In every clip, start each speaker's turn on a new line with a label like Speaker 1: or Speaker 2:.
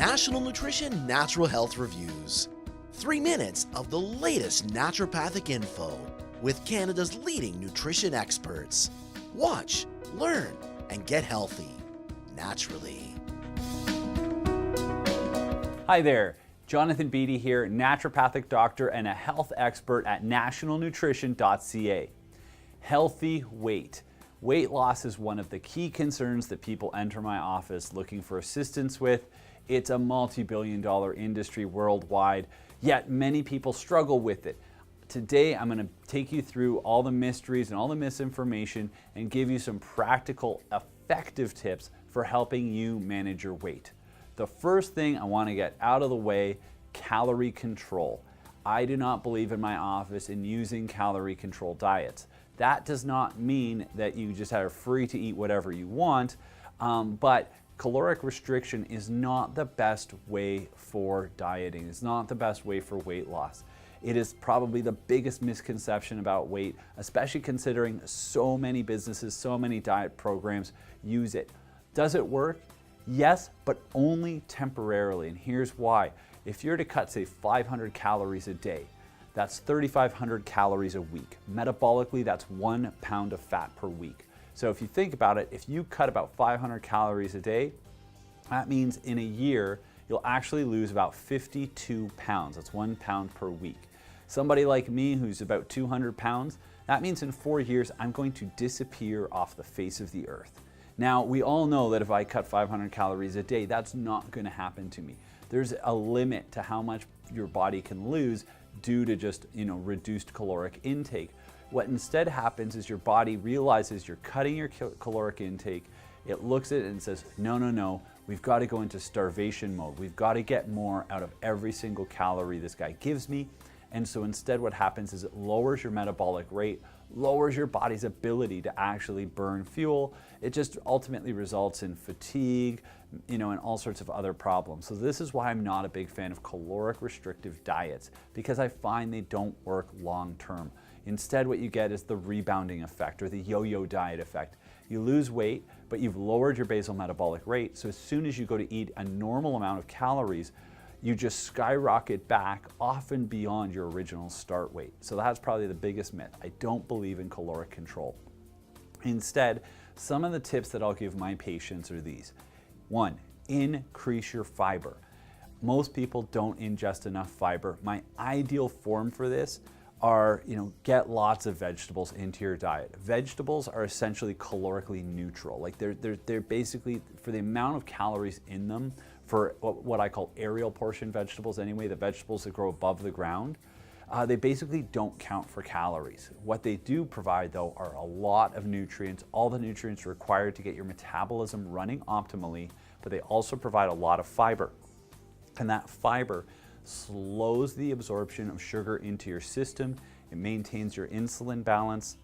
Speaker 1: National Nutrition Natural Health Reviews. 3 minutes of the latest naturopathic info with Canada's leading nutrition experts. Watch, learn, and get healthy naturally.
Speaker 2: Hi there, Jonathan Beatty here, naturopathic doctor and a health expert at Nationalnutrition.ca. Healthy weight. Weight loss is one of the key concerns that people enter my office looking for assistance with. It's a multi-billion-dollar industry worldwide, yet many people struggle with it. Today, I'm going to take you through all the mysteries and all the misinformation and give you some practical, effective tips for helping you manage your weight. The first thing I want to get out of the way, calorie control. I do not believe in my office in using calorie control diets. That does not mean that you just are free to eat whatever you want, but caloric restriction is not the best way for dieting. It's not the best way for weight loss. It is probably the biggest misconception about weight, especially considering so many businesses, so many diet programs use it. Does it work? Yes, but only temporarily, and here's why. If you're to cut, say, 500 calories a day, that's 3,500 calories a week. Metabolically, that's 1 pound of fat per week. So if you think about it, if you cut about 500 calories a day, that means in a year, you'll actually lose about 52 pounds. That's 1 pound per week. Somebody like me who's about 200 pounds, that means in 4 years, I'm going to disappear off the face of the earth. Now, we all know that if I cut 500 calories a day, that's not going to happen to me. There's a limit to how much your body can lose due to just, reduced caloric intake. What instead happens is your body realizes you're cutting your caloric intake. It looks at it and says, no, we've got to go into starvation mode. We've got to get more out of every single calorie this guy gives me. And so instead what happens is it lowers your metabolic rate, lowers your body's ability to actually burn fuel. It just ultimately results in fatigue, and all sorts of other problems. So this is why I'm not a big fan of caloric restrictive diets, because I find they don't work long term. Instead, what you get is the rebounding effect or the yo-yo diet effect. You lose weight, but you've lowered your basal metabolic rate. So as soon as you go to eat a normal amount of calories, you just skyrocket back, often beyond your original start weight. So that's probably the biggest myth. I don't believe in caloric control. Instead, some of the tips that I'll give my patients are these. 1, increase your fiber. Most people don't ingest enough fiber. My ideal form for this are, get lots of vegetables into your diet. Vegetables are essentially calorically neutral. Like they're basically, for the amount of calories in them, for what I call aerial portion vegetables anyway, the vegetables that grow above the ground, they basically don't count for calories. What they do provide, though, are a lot of nutrients, all the nutrients required to get your metabolism running optimally, but they also provide a lot of fiber. And that fiber slows the absorption of sugar into your system. It maintains your insulin balance.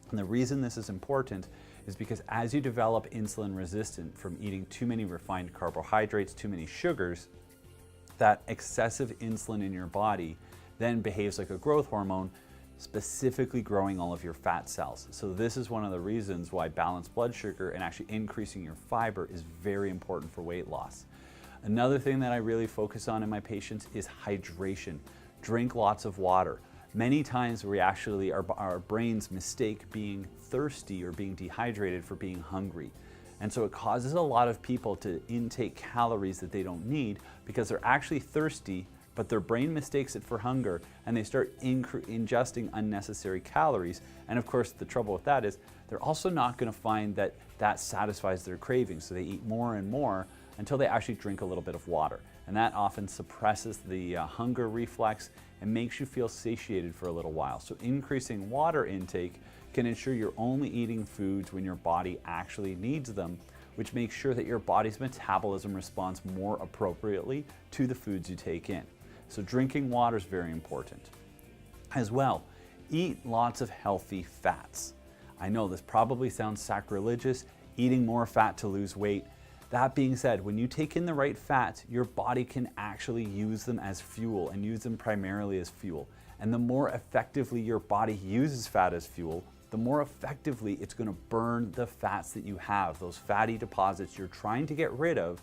Speaker 2: And the reason this is important is because as you develop insulin resistance from eating too many refined carbohydrates, too many sugars, that excessive insulin in your body then behaves like a growth hormone, specifically growing all of your fat cells. So this is one of the reasons why balanced blood sugar and actually increasing your fiber is very important for weight loss. Another thing that I really focus on in my patients is hydration. Drink lots of water. Many times our brains mistake being thirsty or being dehydrated for being hungry. And so it causes a lot of people to intake calories that they don't need because they're actually thirsty, but their brain mistakes it for hunger and they start ingesting unnecessary calories. And of course, the trouble with that is they're also not going to find that that satisfies their cravings. So they eat more and more until they actually drink a little bit of water. And that often suppresses the hunger reflex and makes you feel satiated for a little while. So increasing water intake can ensure you're only eating foods when your body actually needs them, which makes sure that your body's metabolism responds more appropriately to the foods you take in. So drinking water is very important. As well, eat lots of healthy fats. I know this probably sounds sacrilegious, eating more fat to lose weight. That being said, when you take in the right fats, your body can actually use them as fuel and use them primarily as fuel. And the more effectively your body uses fat as fuel, the more effectively it's going to burn the fats that you have. Those fatty deposits you're trying to get rid of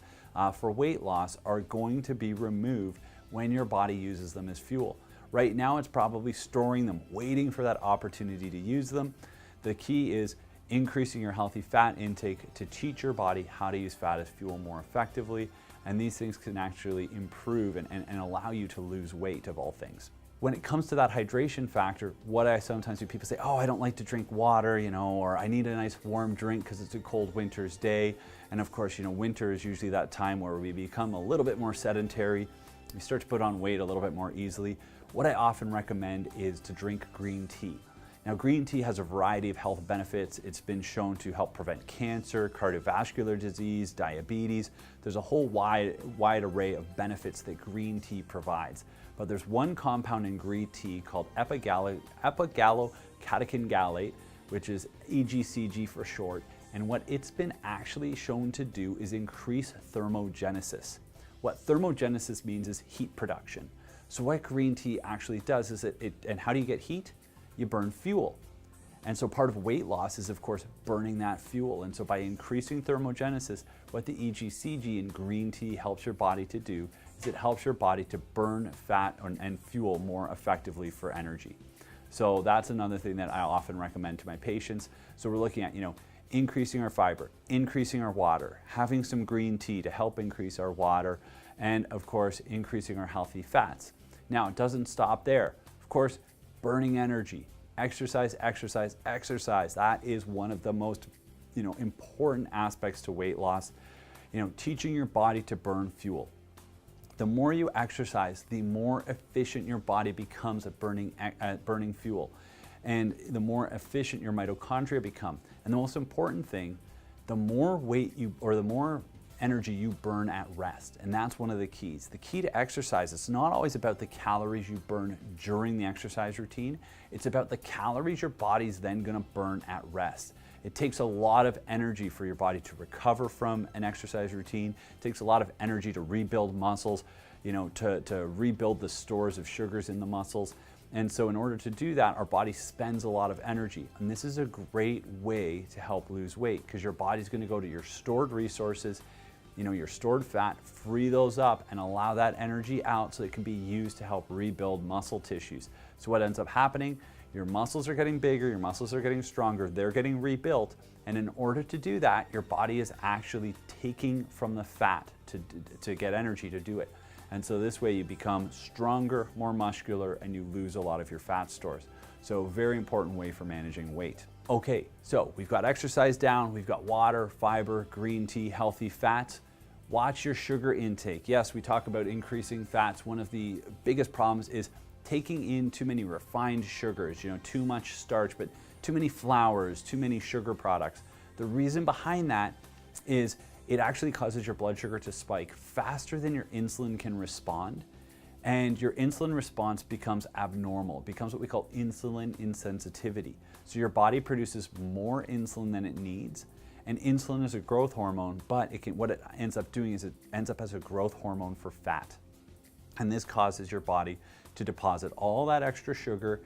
Speaker 2: for weight loss are going to be removed when your body uses them as fuel. Right now it's probably storing them, waiting for that opportunity to use them. The key is increasing your healthy fat intake to teach your body how to use fat as fuel more effectively, and these things can actually improve and allow you to lose weight, of all things. When it comes to that hydration factor, what I sometimes hear people say, oh, I don't like to drink water, or I need a nice warm drink because it's a cold winter's day. And of course, winter is usually that time where we become a little bit more sedentary. We start to put on weight a little bit more easily. What I often recommend is to drink green tea. Now, green tea has a variety of health benefits. It's been shown to help prevent cancer, cardiovascular disease, diabetes. There's a whole wide array of benefits that green tea provides. But there's one compound in green tea called Epigallocatechin Gallate, which is EGCG for short. And what it's been actually shown to do is increase thermogenesis. What thermogenesis means is heat production. So what green tea actually does is and how do you get heat? You burn fuel. And so part of weight loss is, of course, burning that fuel. And so by increasing thermogenesis, what the EGCG in green tea helps your body to do is it helps your body to burn fat and fuel more effectively for energy. So that's another thing that I often recommend to my patients. So we're looking at, increasing our fiber, increasing our water, having some green tea to help increase our water, and of course, increasing our healthy fats. Now, it doesn't stop there. Of course, burning energy, exercise. That is one of the most, important aspects to weight loss. Teaching your body to burn fuel. The more you exercise, the more efficient your body becomes at burning fuel, and the more efficient your mitochondria become. And the most important thing, the more the more energy you burn at rest. And that's one of the keys. The key to exercise, it's not always about the calories you burn during the exercise routine. It's about the calories your body's then going to burn at rest. It takes a lot of energy for your body to recover from an exercise routine. It takes a lot of energy to rebuild muscles, to rebuild the stores of sugars in the muscles. And so in order to do that, our body spends a lot of energy. And this is a great way to help lose weight, because your body's going to go to your stored resources, your stored fat, free those up and allow that energy out so it can be used to help rebuild muscle tissues. So what ends up happening, your muscles are getting bigger, your muscles are getting stronger, they're getting rebuilt. And in order to do that, your body is actually taking from the fat to get energy to do it. And so this way you become stronger, more muscular, and you lose a lot of your fat stores. So very important way for managing weight. Okay, so we've got exercise down, we've got water, fiber, green tea, healthy fats. Watch your sugar intake. Yes, we talk about increasing fats. One of the biggest problems is taking in too many refined sugars, too much starch, but too many flours, too many sugar products. The reason behind that is it actually causes your blood sugar to spike faster than your insulin can respond. And your insulin response becomes abnormal. It becomes what we call insulin insensitivity. So your body produces more insulin than it needs. And insulin is a growth hormone, but what it ends up doing is it ends up as a growth hormone for fat. And this causes your body to deposit all that extra sugar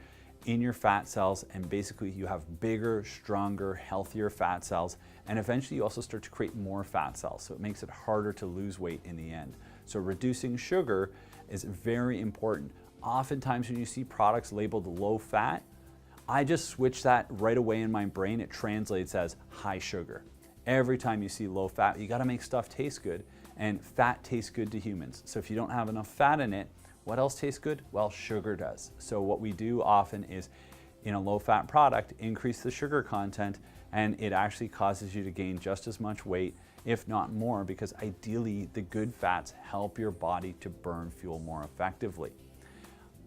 Speaker 2: in your fat cells, and basically you have bigger, stronger, healthier fat cells, and eventually you also start to create more fat cells, so it makes it harder to lose weight in the end. So reducing sugar is very important. Oftentimes when you see products labeled low fat, I just switch that right away in my brain. It translates as high sugar. Every time you see low fat, you gotta make stuff taste good, and fat tastes good to humans. So if you don't have enough fat in it, what else tastes good? Well, sugar does. So what we do often is, in a low-fat product, increase the sugar content, and it actually causes you to gain just as much weight, if not more, because ideally the good fats help your body to burn fuel more effectively.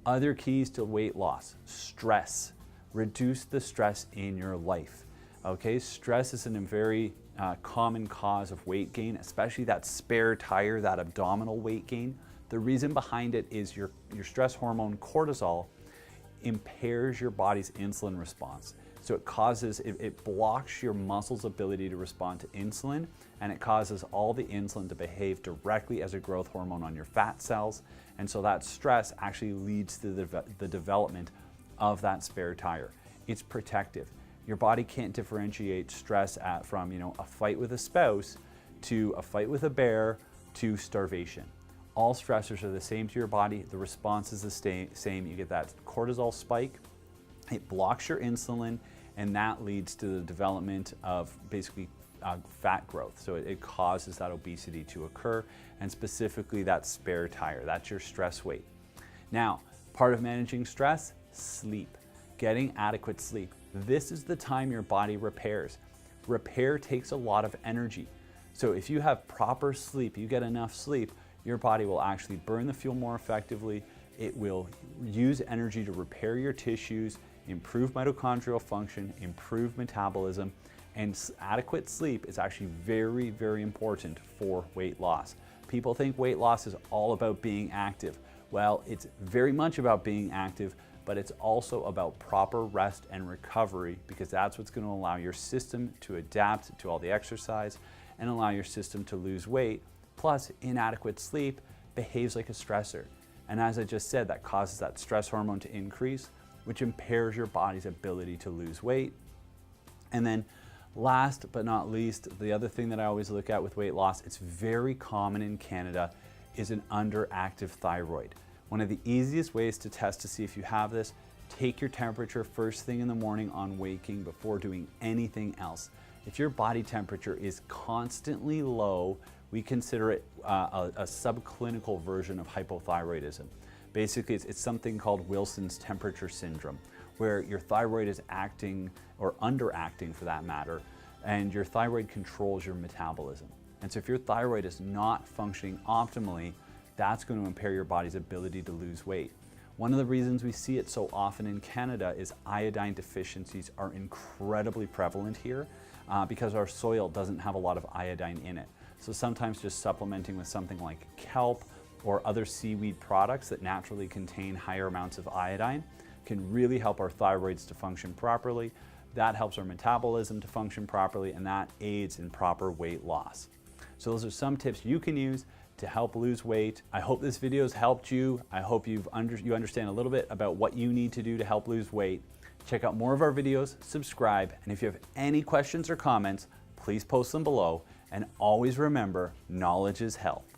Speaker 2: Other keys to weight loss: stress. Reduce the stress in your life. Okay, stress is a very common cause of weight gain, especially that spare tire, that abdominal weight gain. The reason behind it is your stress hormone cortisol impairs your body's insulin response. So it blocks your muscle's ability to respond to insulin, and it causes all the insulin to behave directly as a growth hormone on your fat cells. And so that stress actually leads to the development of that spare tire. It's protective. Your body can't differentiate stress from a fight with a spouse to a fight with a bear to starvation. All stressors are the same to your body. The response is the same. You get that cortisol spike, it blocks your insulin, and that leads to the development of basically fat growth. So it causes that obesity to occur, and specifically that spare tire. That's your stress weight. Now, part of managing stress, sleep. Getting adequate sleep. This is the time your body repairs. Repair takes a lot of energy. So if you have proper sleep, you get enough sleep, your body will actually burn the fuel more effectively. It will use energy to repair your tissues, improve mitochondrial function, improve metabolism, and adequate sleep is actually very, very important for weight loss. People think weight loss is all about being active. Well, it's very much about being active, but it's also about proper rest and recovery, because that's what's going to allow your system to adapt to all the exercise and allow your system to lose weight. Plus, inadequate sleep behaves like a stressor. And as I just said, that causes that stress hormone to increase, which impairs your body's ability to lose weight. And then last but not least, the other thing that I always look at with weight loss, it's very common in Canada, is an underactive thyroid. One of the easiest ways to test to see if you have this, take your temperature first thing in the morning on waking before doing anything else. If your body temperature is constantly low, we consider it a subclinical version of hypothyroidism. Basically, it's something called Wilson's temperature syndrome, where your thyroid is acting, or underacting for that matter, and your thyroid controls your metabolism. And so if your thyroid is not functioning optimally, that's going to impair your body's ability to lose weight. One of the reasons we see it so often in Canada is iodine deficiencies are incredibly prevalent here because our soil doesn't have a lot of iodine in it. So sometimes just supplementing with something like kelp or other seaweed products that naturally contain higher amounts of iodine can really help our thyroids to function properly. That helps our metabolism to function properly, and that aids in proper weight loss. So those are some tips you can use to help lose weight. I hope this video has helped you. I hope you understand a little bit about what you need to do to help lose weight. Check out more of our videos, subscribe, and if you have any questions or comments, please post them below. And always remember, knowledge is health.